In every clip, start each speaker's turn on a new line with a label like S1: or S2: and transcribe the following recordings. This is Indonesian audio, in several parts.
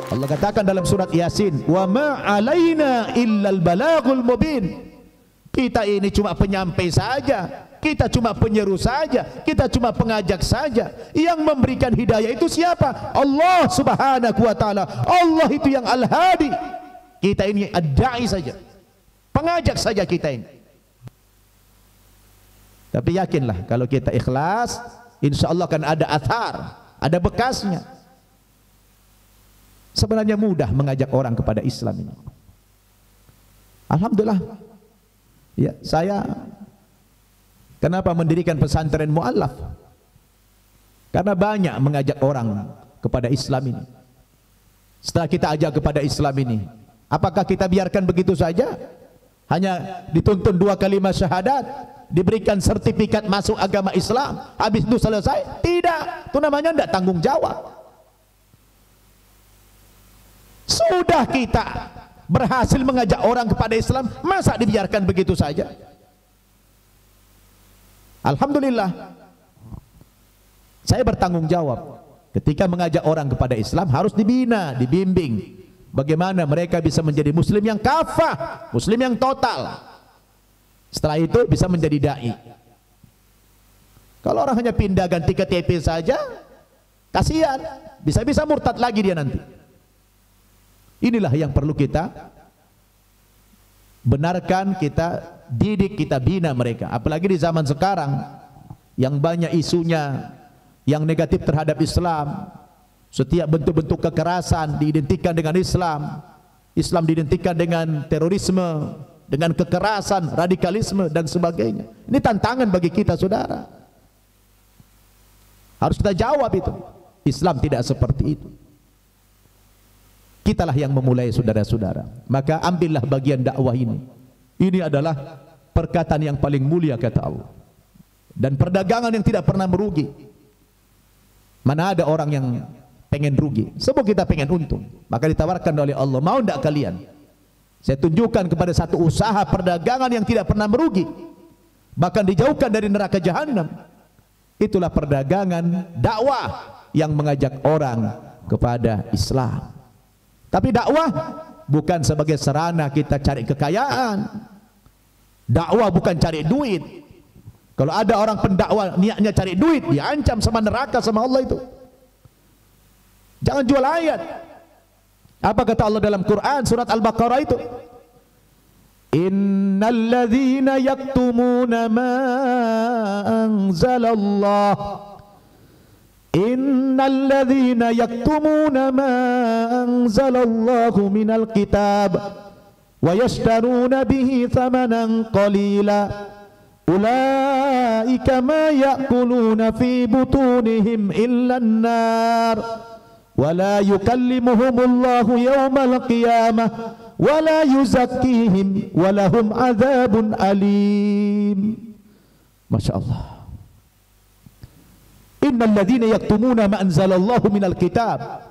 S1: Allah katakan dalam surat Yasin, wa ma alaina illal balagul mubin. Kita ini cuma penyampai saja, kita cuma penyeru saja, kita cuma pengajak saja. Yang memberikan hidayah itu siapa? Allah Subhanahu wa taala. Allah itu yang Al-Hadi. Kita ini ad-da'i saja, pengajak saja kita ini. Tapi yakinlah, kalau kita ikhlas, insya Allah akan ada athar, ada bekasnya. Sebenarnya mudah mengajak orang kepada Islam ini. Alhamdulillah. Ya, saya kenapa mendirikan pesantren mu'allaf? Karena banyak mengajak orang kepada Islam ini. Setelah kita ajak kepada Islam ini, apakah kita biarkan begitu saja? Hanya dituntun 2 kalimat syahadat, diberikan sertifikat masuk agama Islam, habis itu selesai? Tidak, itu namanya tidak tanggung jawab. Sudah kita berhasil mengajak orang kepada Islam, masa dibiarkan begitu saja? Alhamdulillah, saya bertanggung jawab. Ketika mengajak orang kepada Islam harus dibina, dibimbing bagaimana mereka bisa menjadi muslim yang kafah, muslim yang total. Setelah itu bisa menjadi dai. Kalau orang hanya pindah ganti KTP saja, kasihan, bisa-bisa murtad lagi dia nanti. Inilah yang perlu kita benarkan, kita didik, kita bina mereka. Apalagi di zaman sekarang yang banyak isunya yang negatif terhadap Islam. Setiap bentuk-bentuk kekerasan diidentikan dengan Islam. Islam diidentikan dengan terorisme, dengan kekerasan, radikalisme dan sebagainya. Ini tantangan bagi kita, saudara. Harus kita jawab itu. Islam tidak seperti itu. Kitalah yang memulai, saudara-saudara. Maka ambillah bagian dakwah ini. Ini adalah perkataan yang paling mulia kata Allah. Dan perdagangan yang tidak pernah merugi. Mana ada orang yang pengen rugi? Semua kita pengen untung. Maka ditawarkan oleh Allah, mau tidak kalian? Saya tunjukkan kepada satu usaha perdagangan yang tidak pernah merugi, bahkan dijauhkan dari neraka jahanam. Itulah perdagangan dakwah yang mengajak orang kepada Islam. Tapi dakwah bukan sebagai sarana kita cari kekayaan. Dakwah bukan cari duit. Kalau ada orang pendakwah niatnya cari duit, diancam sama neraka sama Allah itu. Jangan jual ayat. Apa kata Allah dalam Quran surat Al-Baqarah itu? Innal ladzina yaktumuna ma anzalallah Innal ladzina yaktumuna ma anzalallahu minal kitab wa yashtaruna bihi thamanan qalila ulaika ma ya'kuluna fi butunihim illa an-nar wa la yukallimuhumullahu yawmal qiyamah wa la yuzakkihim wa lahum adzabun alim. Masya Allah. Innal ladzina yaktumuna ma anzalallahu minal kitab.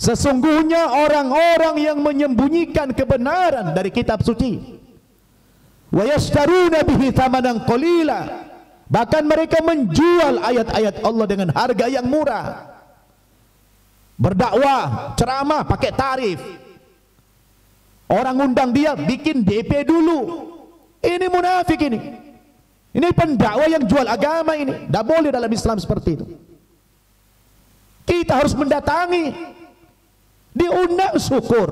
S1: Sesungguhnya orang-orang yang menyembunyikan kebenaran dari kitab suci. Wa yashtaruna bihi thamanan qalila. Bahkan mereka menjual ayat-ayat Allah dengan harga yang murah. Berdakwah, ceramah pakai tarif. Orang undang dia bikin DP dulu. Ini munafik ini. Ini pendakwah yang jual agama ini. Tidak boleh dalam Islam seperti itu. Kita harus mendatangi. Diundang syukur.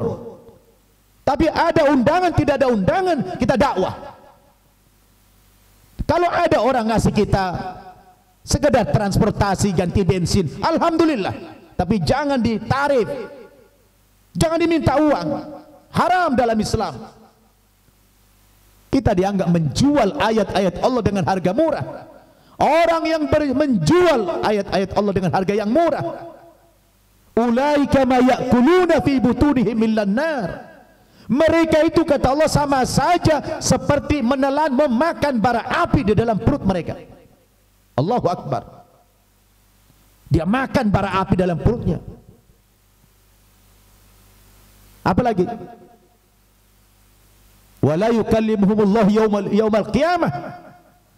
S1: Tapi ada undangan, tidak ada undangan, kita dakwah. Kalau ada orang ngasih kita sekedar transportasi ganti bensin, alhamdulillah. Tapi jangan ditarif. Jangan diminta uang. Haram dalam Islam. Kita dianggap menjual ayat-ayat Allah dengan harga murah. Orang yang menjual ayat-ayat Allah dengan harga yang murah, ulaika ma ya'kuluna fi butunihim illan nar. Mereka itu kata Allah sama saja seperti menelan, memakan bara api di dalam perut mereka. Allahu Akbar. Dia makan bara api dalam perutnya. Apalagi? Wala yukallimuhumullahu yaumal qiyamah.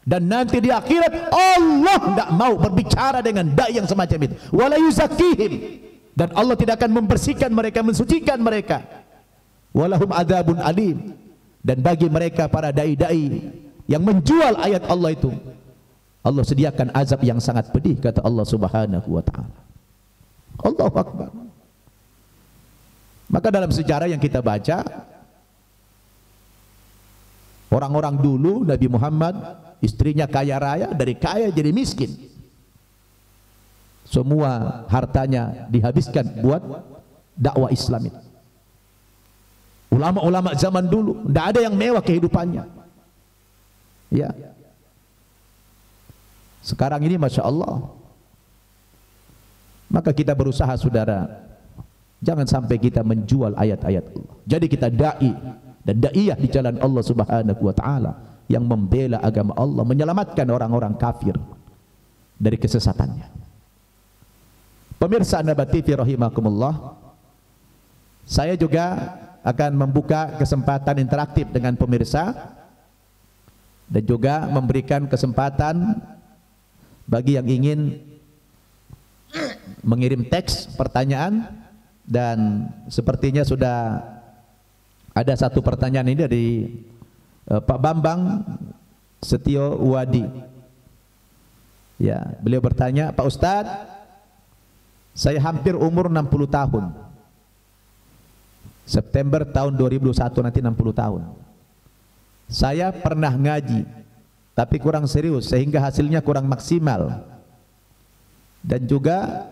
S1: Dan nanti di akhirat Allah tidak mau berbicara dengan dai yang semacam itu. Wala yuzakkihim. dan Allah tidak akan membersihkan mereka, mensucikan mereka. Walahum adzabun alim, dan bagi mereka para dai-dai yang menjual ayat Allah itu, Allah sediakan azab yang sangat pedih, kata Allah Subhanahu wa taala. Allahu akbar. Maka dalam sejarah yang kita baca, orang-orang dulu, Nabi Muhammad, istrinya kaya raya, dari kaya jadi miskin. Semua hartanya dihabiskan buat dakwah Islam itu. Ulama-ulama zaman dulu tidak ada yang mewah kehidupannya. Ya. Sekarang ini Masya Allah. Maka kita berusaha, saudara, jangan sampai kita menjual ayat-ayat Allah. Jadi kita dai dan daiyah di jalan Allah Subhanahu wa taala yang membela agama Allah, menyelamatkan orang-orang kafir dari kesesatannya. Pemirsa Naba TV rahimakumullah, saya juga akan membuka kesempatan interaktif dengan pemirsa dan juga memberikan kesempatan bagi yang ingin mengirim teks pertanyaan. Dan sepertinya sudah ada satu pertanyaan ini dari Pak Bambang Setio Wadi. Ya, beliau bertanya, Pak Ustadz, saya hampir umur 60 tahun. September tahun 2001 nanti 60 tahun. Saya pernah ngaji, tapi kurang serius sehingga hasilnya kurang maksimal. Dan juga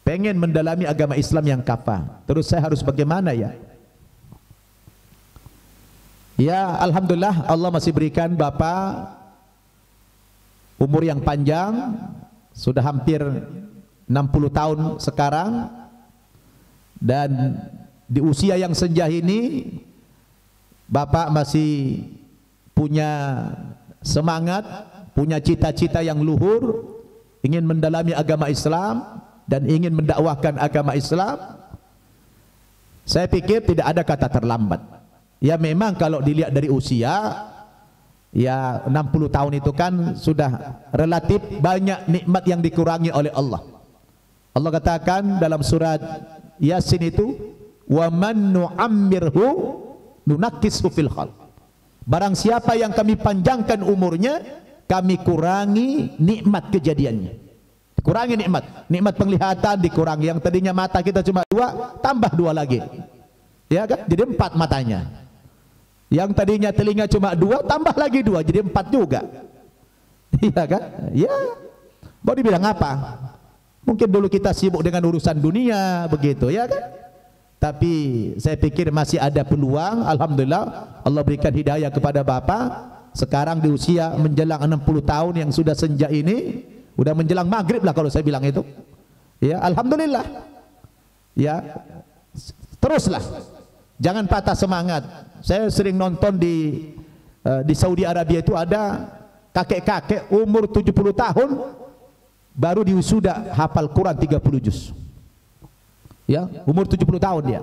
S1: pengen mendalami agama Islam yang kafah. Terus saya harus bagaimana ya? Ya, alhamdulillah Allah masih berikan Bapak umur yang panjang, sudah hampir 60 tahun sekarang, dan di usia yang senja ini Bapak masih punya semangat, punya cita-cita yang luhur, ingin mendalami agama Islam dan ingin mendakwahkan agama Islam. Saya pikir tidak ada kata terlambat. Ya memang kalau dilihat dari usia, ya 60 tahun itu kan sudah relatif banyak nikmat yang dikurangi oleh Allah. Allah katakan dalam surat Yasin itu, wa man nu'ammirhu nunakkishu fil khalq. Barang siapa yang kami panjangkan umurnya, kami kurangi nikmat kejadiannya. Kurangi nikmat penglihatan dikurangi. Yang tadinya mata kita cuma 2, tambah 2 lagi. Ya kan? Jadi 4 matanya. Yang tadinya telinga cuma 2, tambah lagi 2, jadi 4 juga. Iya kan? Ya. Mau dibilang apa? Mungkin dulu kita sibuk dengan urusan dunia, begitu ya kan? Tapi saya pikir masih ada peluang. Alhamdulillah Allah berikan hidayah kepada Bapak. Sekarang di usia menjelang 60 tahun yang sudah senja ini, udah menjelang maghrib lah kalau saya bilang itu. Ya, alhamdulillah. Ya, teruslah. Jangan patah semangat. Saya sering nonton di Saudi Arabia itu ada kakek-kakek umur 70 tahun baru diwisuda hafal Quran 30 juz. Ya, umur 70 tahun dia.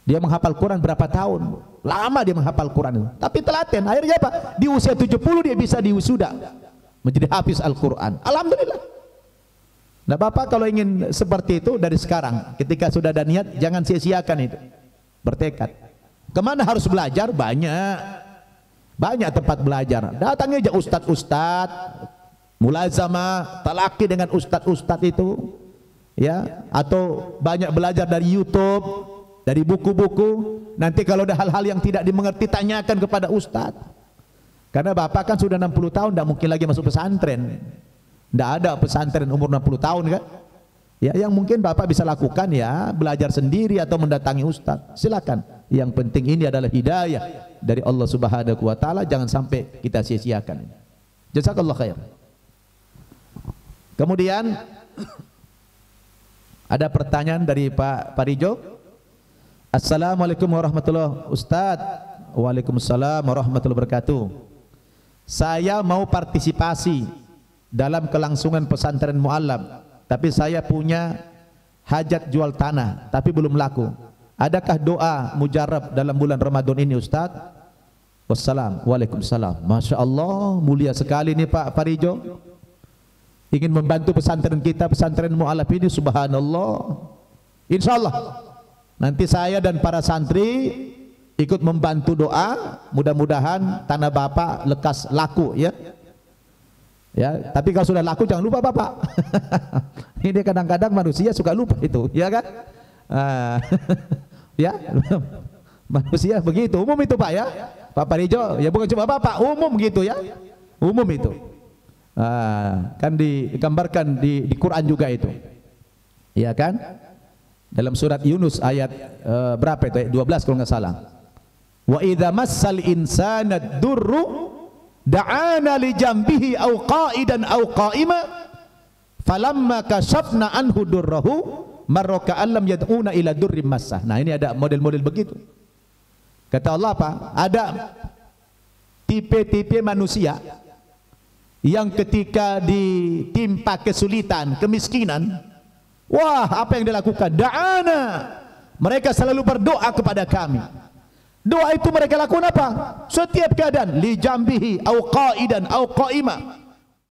S1: Dia menghafal Quran berapa tahun? Lama dia menghafal Quran itu. Tapi telaten, akhirnya apa? Di usia 70 dia bisa diwisuda menjadi hafiz Al-Quran. Alhamdulillah. Nah, Bapak kalau ingin seperti itu dari sekarang, ketika sudah ada niat, jangan sia-siakan itu. Bertekad. Kemana harus belajar? Banyak. Banyak tempat belajar. Datangi aja ustadz-ustadz, mulazamah, talaki dengan ustadz-ustadz itu. Ya, atau banyak belajar dari YouTube, dari buku-buku. Nanti kalau ada hal-hal yang tidak dimengerti, tanyakan kepada ustadz. Karena Bapak kan sudah 60 tahun, tidak mungkin lagi masuk pesantren. Tidak ada pesantren umur 60 tahun kan? Ya, yang mungkin Bapak bisa lakukan ya belajar sendiri atau mendatangi ustadz. Silakan. Yang penting ini adalah hidayah dari Allah Subhanahu wa taala, jangan sampai kita sia-siakan. Jazakallahu khair. Kemudian ada pertanyaan dari Pak Parijo. Assalamualaikum warahmatullahi wabarakatuh. Ustaz. Waalaikumsalam warahmatullahi wabarakatuh. Saya mau partisipasi dalam kelangsungan pesantren Mu'allam, tapi saya punya hajat jual tanah tapi belum laku. Adakah doa mujarab dalam bulan Ramadan ini Ustaz? Wassalam. Waalaikumsalam. Masya Allah, mulia sekali nih Pak Parijo. ingin membantu pesantren kita, pesantren Mu'alaf ini, subhanallah, insyaallah nanti saya dan para santri ikut membantu doa, mudah-mudahan tanah Bapak lekas laku ya. Ya, tapi kalau sudah laku jangan lupa Bapak. Ini kadang-kadang manusia suka lupa itu, ya kan? Ya, manusia begitu, umum itu Pak ya. Pak Parijo, ya bukan cuma Bapak, umum gitu ya. Umum itu. Kan digambarkan di Quran juga itu. Ya kan? Dalam surat Yunus ayat berapa itu? Ayat 12 kalau nggak salah. Wa idza massal insana durru da'ana li jambihi aw qa'idan aw qa'ima falamma kashafna anhu durrahu marra ka'allam yad'una ila durrim massah. Nah, ini ada model-model begitu. Kata Allah apa? Ada tipe-tipe manusia yang ketika ditimpa kesulitan, kemiskinan, wah, apa yang dilakukan? Da'ana. Mereka selalu berdoa kepada kami. Doa itu mereka lakukan apa? Setiap keadaan, li jambihi au qa'idan au qa'ima.